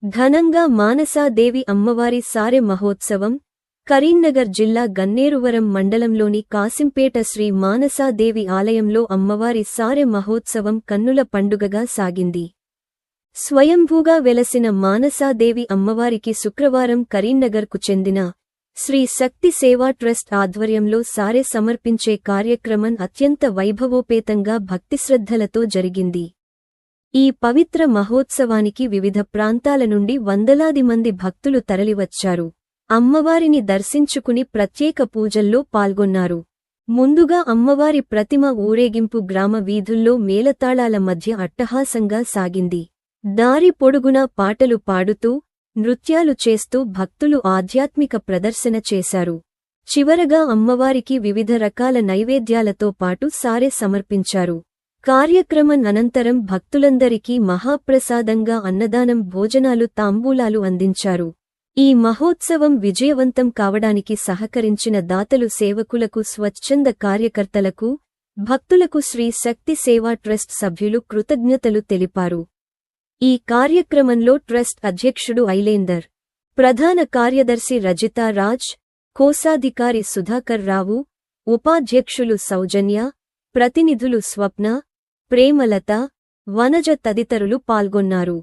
ఘనంగా మానసాదేవి అమ్మవారి సారె మహోత్సవం కరీంనగర్ జిల్లా గన్నేరువరం మండలంలోని కాసింపేట శ్రీ మానసాదేవి ఆలయంలో అమ్మవారి సారె మహోత్సవం కన్నుల పండుగగా సాగింది. స్వయంభూగా వెలసిన మానసాదేవి అమ్మవారికి శుక్రవారం కరీంనగర్కు చెందిన శ్రీ శక్తి సేవా ట్రస్ట్ ఆధ్వర్యంలో సారె సమర్పించే కార్యక్రమం అత్యంత వైభవోపేతంగా భక్తిశ్రద్ధలతో జరిగింది. ఈ పవిత్ర మహోత్సవానికి వివిధ ప్రాంతాల నుండి వందలాది మంది భక్తులు తరలివచ్చారు. అమ్మవారిని దర్శించుకుని ప్రత్యేక పూజల్లో పాల్గొన్నారు. ముందుగా అమ్మవారి ప్రతిమ ఊరేగింపు గ్రామ వీధుల్లో మేళతాళాల మధ్య అట్టహాసంగా సాగింది. దారి పొడుగునా పాటలు పాడుతూ నృత్యాలు చేస్తూ భక్తులు ఆధ్యాత్మిక ప్రదర్శన చేశారు. చివరగా అమ్మవారికి వివిధ రకాల నైవేద్యాలతో పాటు సారె సమర్పించారు. కార్యక్రమం అనంతరం భక్తులందరికీ మహాప్రసాదంగా అన్నదానం భోజనాలు తాంబూలాలు అందించారు. ఈ మహోత్సవం విజయవంతం కావడానికి సహకరించిన దాతలు సేవకులకు స్వచ్ఛంద కార్యకర్తలకు భక్తులకు శ్రీ శక్తి సేవా ట్రస్ట్ సభ్యులు కృతజ్ఞతలు తెలిపారు. ఈ కార్యక్రమంలో ట్రస్ట్ అధ్యక్షుడు ఐలేందర్, ప్రధాన కార్యదర్శి రజితా రాజ్, కోశాధికారి సుధాకర్ రావు, ఉపాధ్యక్షులు సౌజన్య, ప్రతినిధులు స్వప్న, ప్రేమలత, వనజ తదితరులు పాల్గొన్నారు.